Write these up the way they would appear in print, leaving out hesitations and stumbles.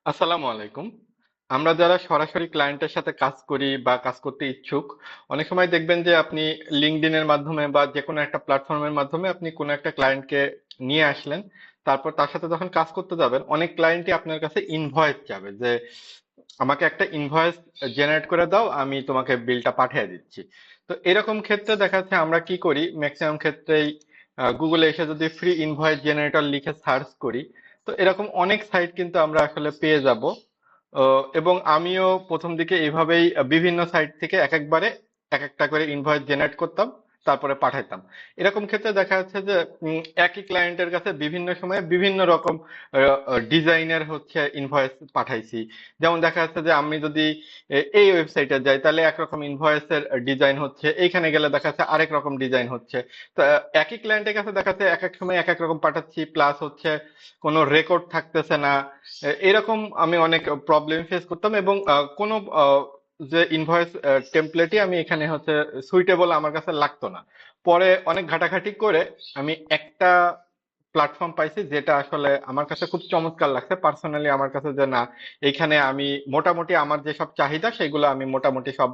আসসালামু আলাইকুম। আমরা যারা সরাসরি ক্লায়েন্টের সাথে কাজ করি বা কাজ করতে ইচ্ছুক, অনেক সময় দেখবেন যে আপনি লিঙ্কডইন এর মাধ্যমে বা যেকোনো একটা প্ল্যাটফর্মের মাধ্যমে আপনি কোনো একটা ক্লায়েন্টকে নিয়ে আসলেন। তারপর তার সাথে যখন কাজ করতে যাবেন, অনেক ক্লায়েন্টই আপনার কাছে ইনভয়েস চাবে যে আমাকে একটা ইনভয়েস জেনারেট করে দাও, আমি তোমাকে বিলটা পাঠিয়ে দিচ্ছি। তো এরকম ক্ষেত্রে দেখা যাচ্ছে আমরা কি করি, ম্যাক্সিমাম ক্ষেত্রেই গুগলে এসে যদি ফ্রি ইনভয়েস জেনারেটর লিখে সার্চ করি, তো এরকম অনেক সাইট কিন্তু আমরা আসলে পেয়ে যাব। এবং আমিও প্রথম দিকে এইভাবেই বিভিন্ন সাইট থেকে এক একবারে এক একটা করে ইনভয়েস জেনারেট করতাম, তারপরে পাঠাইতাম। এরকম ক্ষেত্রে দেখা যাচ্ছে যে একই ক্লায়েন্টের কাছে বিভিন্ন সময়ে বিভিন্ন রকম ডিজাইনের হচ্ছে ইনভয়েস পাঠাইছি। যেমন দেখা যাচ্ছে যে আমি যদি এই ওয়েবসাইটে যাই তাহলে একরকম ইনভয়েসের ডিজাইন হচ্ছে, এইখানে গেলে দেখা যাচ্ছে আরেক রকম ডিজাইন হচ্ছে। তো একই ক্লায়েন্টের কাছে দেখা যাচ্ছে এক এক সময় এক এক রকম পাঠাচ্ছি, প্লাস হচ্ছে কোনো রেকর্ড থাকতেছে না। এরকম আমি অনেক প্রবলেম ফেস করতাম, এবং কোনো যে ইনভয়েস টেমপ্লেটই আমি এখানে হচ্ছে সুইটেবল আমার কাছে লাগতো না। পরে অনেক ঘাটাঘাটি করে আমি একটা প্ল্যাটফর্ম পাইছি যেটা আসলে আমার কাছে খুব চমৎকার লাগছে পার্সোনালি। আমার কাছে যে না, এইখানে আমি মোটামুটি আমার যেসব চাহিদা সেগুলো আমি মোটামুটি সব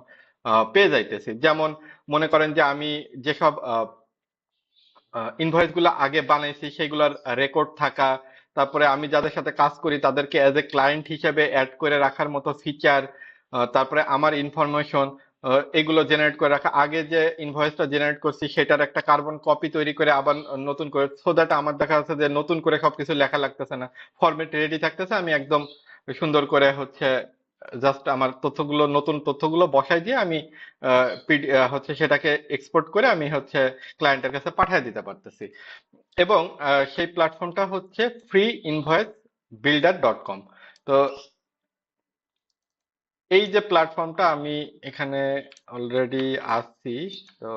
পেয়ে যাইতেছি। যেমন মনে করেন যে আমি যেসব ইনভয়েস গুলো আগে বানাইছি সেগুলোর রেকর্ড থাকা, তারপরে আমি যাদের সাথে কাজ করি তাদেরকে অ্যাজ এ ক্লায়েন্ট হিসেবে অ্যাড করে রাখার মতো ফিচার, তারপরে আমার ইনফরমেশন এগুলো জেনারেট করে রাখা, আগে যে ইনভয়েসটা জেনারেট করছি সেটার একটা কার্বন কপি তৈরি করে আবার নতুন করে, সো দ্যাট আমার দেখা যাচ্ছে যে নতুন করে সবকিছু লেখা লাগতেছে না, ফরম্যাট রেডি থাকতেছে, আমি একদম সুন্দর করে হচ্ছে জাস্ট আমার তথ্যগুলো, নতুন তথ্যগুলো বসাই দিয়ে আমি হচ্ছে সেটাকে এক্সপোর্ট করে আমি হচ্ছে ক্লায়েন্টের কাছে পাঠিয়ে দিতে পারতেছি। এবং সেই প্ল্যাটফর্মটা হচ্ছে free invoice builder dot com. তো এই যে প্ল্যাটফর্মটা আমি এখানে অলরেডি আসছি, তো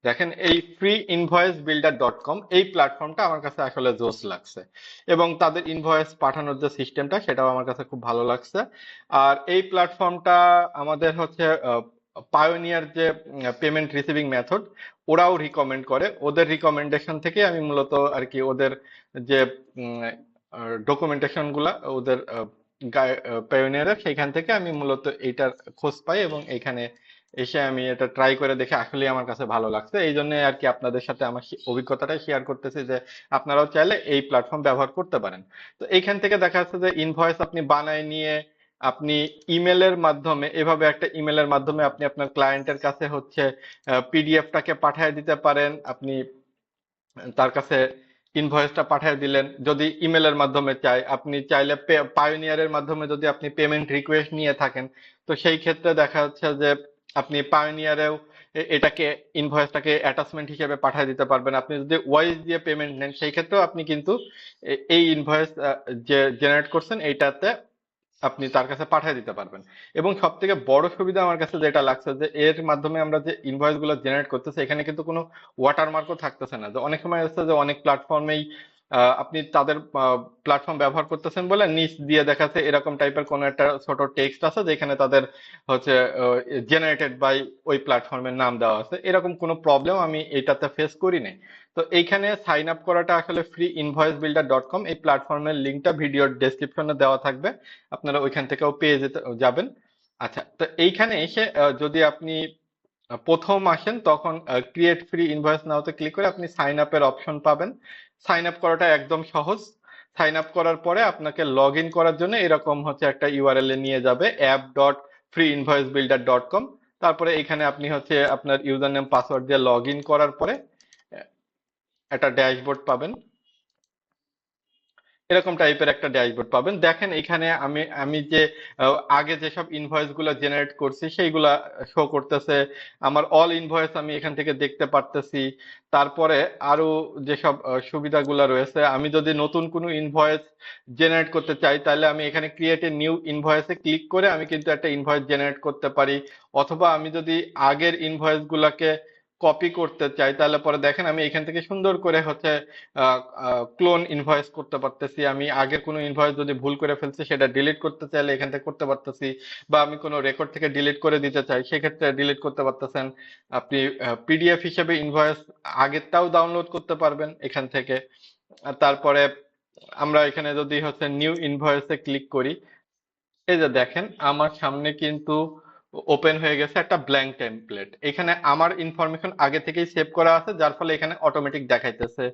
দেখেন এই free invoice builder dot com এই প্ল্যাটফর্মটা আমার কাছে আসলে জোস লাগছে, এবং তাদের ইনভয়েস পাঠানোর যে সিস্টেমটা সেটাও আমার কাছে খুব ভালো লাগছে। আর এই প্ল্যাটফর্মটা আমাদের হচ্ছে পায়োনিয়ার যে পেমেন্ট রিসিভিং মেথড, ওরাও রিকমেন্ড করে, ওদের রিকমেন্ডেশন থেকে আমি মূলত আর কি ওদের যে ডকুমেন্টেশন গুলা ওদের পায়োনিয়ারের, সেখান থেকে আমি মূলত এইটার খোঁজ পাই, এবং এইখানে এসে আমি এটা ট্রাই করে দেখে আসলে আমার কাছে ভালো লাগছে। এই জন্য আর কি আপনাদের সাথে আমার অভিজ্ঞতাটাই শেয়ার করতেছি যে আপনারাও চাইলে এই প্ল্যাটফর্ম ব্যবহার করতে পারেন। তো এইখান থেকে দেখা যাচ্ছে যে ইনভয়েস আপনি বানায় নিয়ে আপনি ইমেলের মাধ্যমে, এভাবে একটা ইমেলের মাধ্যমে আপনি আপনার ক্লায়েন্টের কাছে হচ্ছে পিডিএফটাকে পাঠিয়ে দিতে পারেন। আপনি তার কাছে ইনভয়েসটা পাঠিয়ে দিলেন, যদি ইমেলের মাধ্যমে চাই, আপনি চাইলে পায়োনিয়ারের মাধ্যমে যদি আপনি পেমেন্ট রিকোয়েস্ট নিয়ে থাকেন, তো সেই ক্ষেত্রে দেখা যাচ্ছে যে আপনি পায়োনিয়ারেও এটাকে ইনভয়েসটাকে অ্যাটাচমেন্ট হিসেবে পাঠিয়ে দিতে পারবেন। আপনি যদি ওয়াইজ দিয়ে পেমেন্ট নেন সেই ক্ষেত্রেও আপনি কিন্তু এই ইনভয়েস যে জেনারেট করছেন এইটাতে আপনি তার কাছে পাঠিয়ে দিতে পারবেন। এবং সব থেকে বড় সুবিধা আমার কাছে যেটা লাগছে যে এর মাধ্যমে আমরা যে ইনভয়েস গুলো জেনারেট করতেছি এখানে কিন্তু কোনো ওয়াটারমার্কও থাকতেছে না। যে অনেক সময় হচ্ছে যে অনেক প্ল্যাটফর্মেই আপনি তাদের প্ল্যাটফর্ম ব্যবহার করতেছেন বলে নিচ দিয়ে দেখাচ্ছে এরকম টাইপের কোনো একটা ছোট টেক্সট আছে যেখানে তাদের হচ্ছে জেনারেটেড বাই ওই প্ল্যাটফর্মের নাম দেওয়া আছে। এরকম কোনো প্রবলেম আমি এটাতে ফেস করি নাই। তো এইখানে সাইন আপ করাটা আসলে free invoice builder dot com এই প্ল্যাটফর্মের লিঙ্কটা ভিডিওর ডেসক্রিপশনে দেওয়া থাকবে, আপনারা ওইখান থেকেও পেয়ে যেতে যাবেন। আচ্ছা, তো এইখানে এসে যদি আপনি প্রথম আসেন তখন ক্রিয়েট ফ্রি ইনভয়েস নাওতে ক্লিক করে আপনি সাইন আপের অপশন পাবেন। সাইন আপ করাটা একদম সহজ। সাইন আপ করার পরে আপনাকে লগ ইন করার জন্য এরকম হচ্ছে একটা ইউআরএল এ নিয়ে যাবে, app.freeinvoicebuilder.com। তারপরে এখানে আপনি হচ্ছে আপনার ইউজার নেম পাসওয়ার্ড দিয়ে লগ ইন করার পরে একটা ড্যাশবোর্ড পাবেন। এরকম টাইপের একটা ড্যাশবোর্ড পাবেন। দেখেন এখানে আমি আমি যে আগে যেসব ইনভয়েস গুলা জেনারেট করছি সেইগুলা শো করতেছে, আমার অল ইনভয়েস আমি এখান থেকে দেখতে পারতেছি। তারপরে আরো যেসব সুবিধাগুলো রয়েছে, আমি যদি নতুন কোনো ইনভয়েস জেনারেট করতে চাই তাহলে আমি এখানে ক্রিয়েট এ নিউ ইনভয়েসে ক্লিক করে আমি কিন্তু একটা ইনভয়েস জেনারেট করতে পারি। অথবা আমি যদি আগের ইনভয়েস গুলাকে কপি করতে চাই তাহলে পরে দেখেন আমি এখান থেকে সুন্দর করে হচ্ছে ক্লোন ইনভয়েস করতে পারতেছি। আমি আগের কোনো ইনভয়েস যদি ভুল করে ফেলছি সেটা ডিলিট করতে চাইলে এখান থেকে করতে পারতেছি, বা আমি কোনো রেকর্ড থেকে ডিলিট করে দিতে চাই সেক্ষেত্রে ডিলিট করতে পারতেছেন। আপনি পিডিএফ হিসেবে ইনভয়েস আগেরটাও ডাউনলোড করতে পারবেন এখান থেকে। আর তারপরে আমরা এখানে যদি হচ্ছে নিউ ইনভয়েসে ক্লিক করি এই যে দেখেন আমার সামনে কিন্তু ওপেন হয়ে গেছে একটা ব্ল্যাঙ্ক টেমপ্লেট। এখানে আমার ইনফরমেশন আগে থেকেই সেভ করা আছে, যার ফলে এখানে অটোমেটিক দেখাইতেছে।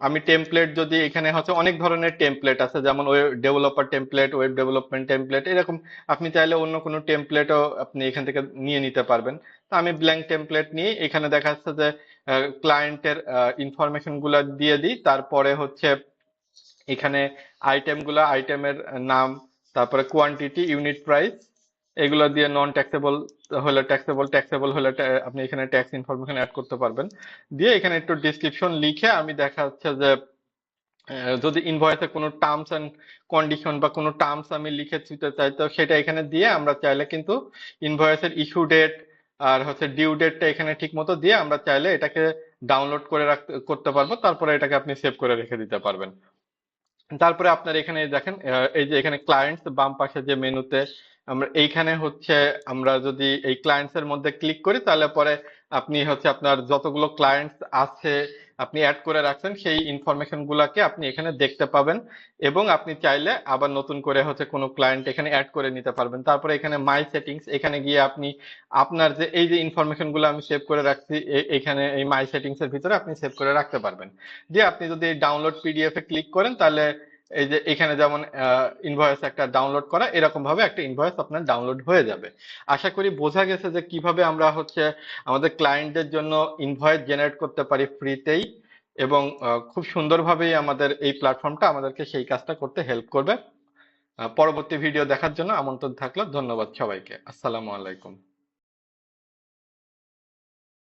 আমি টেমপ্লেট যদি এখানে হচ্ছে অনেক ধরনের টেমপ্লেট আছে, যেমন web developer template, web development template, এরকম আপনি চাইলে অন্য কোনো টেমপ্লেটও আপনি এখান থেকে নিয়ে নিতে পারবেন। তো আমি ব্ল্যাঙ্ক টেমপ্লেট নিয়ে এখানে দেখা যাচ্ছে যে ক্লায়েন্টের ইনফরমেশন গুলা দিয়ে দিই, তারপরে হচ্ছে এখানে আইটেমের নাম, তারপরে কোয়ান্টিটি, ইউনিট প্রাইস, এগুলো দিয়ে নন ট্যাক্সেবল হলে ট্যাক্সেবল, ট্যাক্সেবল হলে আপনি এখানে ট্যাক্স ইনফরমেশন অ্যাড করতে পারবেন। দিয়ে এখানে একটু ডিসক্রিপশন লিখে আমি দেখা যাচ্ছে যে যদি ইনভয়েসে কোনো টার্মস এন্ড কন্ডিশন বা কোনো টার্মস আমি লিখে দিতে চাই, তো সেটা এখানে দিয়ে আমরা চাইলে কিন্তু ইনভয়েসের ইস্যু ডেট আর হচ্ছে ডিউ ডেটটা এখানে ঠিক মতো দিয়ে আমরা চাইলে এটাকে ডাউনলোড করে করতে পারবো, তারপরে এটাকে আপনি সেভ করে রেখে দিতে পারবেন। তারপরে আপনার এখানে দেখেন এই যে এখানে ক্লায়েন্টস বাম পাশে যে মেনুতে আমরা এইখানে হচ্ছে আমরা যদি এই ক্লায়েন্টস এর মধ্যে ক্লিক করি, তাহলে পরে আপনি হচ্ছে আপনার যতগুলো ক্লায়েন্টস আছে আপনি অ্যাড করে রাখছেন সেই ইনফরমেশন গুলাকে আপনি এখানে দেখতে পাবেন, এবং আপনি চাইলে আবার নতুন করে হচ্ছে কোনো ক্লায়েন্ট এখানে অ্যাড করে নিতে পারবেন। তারপরে এখানে মাই সেটিংস, এখানে গিয়ে আপনি আপনার যে এই যে ইনফরমেশন গুলো আমি সেভ করে রাখছি এখানে এই মাই সেটিংস এর ভিতরে আপনি সেভ করে রাখতে পারবেন। দিয়ে আপনি যদি ডাউনলোড পিডিএফ এ ক্লিক করেন, তাহলে এই যে এখানে যেমন ইনভয়েস একটা ডাউনলোড করা, এরকম ভাবে একটা ইনভয়েস আপনার ডাউনলোড হয়ে যাবে। আশা করি বোঝা গেছে যে কিভাবে আমরা হচ্ছে আমাদের ক্লায়েন্টদের জন্য ইনভয়েস জেনারেট করতে পারি ফ্রিতেই, এবং খুব সুন্দরভাবেই আমাদের এই প্ল্যাটফর্মটা আমাদেরকে সেই কাজটা করতে হেল্প করবে। পরবর্তী ভিডিও দেখার জন্য আমন্ত্রণ থাকলো। ধন্যবাদ সবাইকে। আসসালামু আলাইকুম।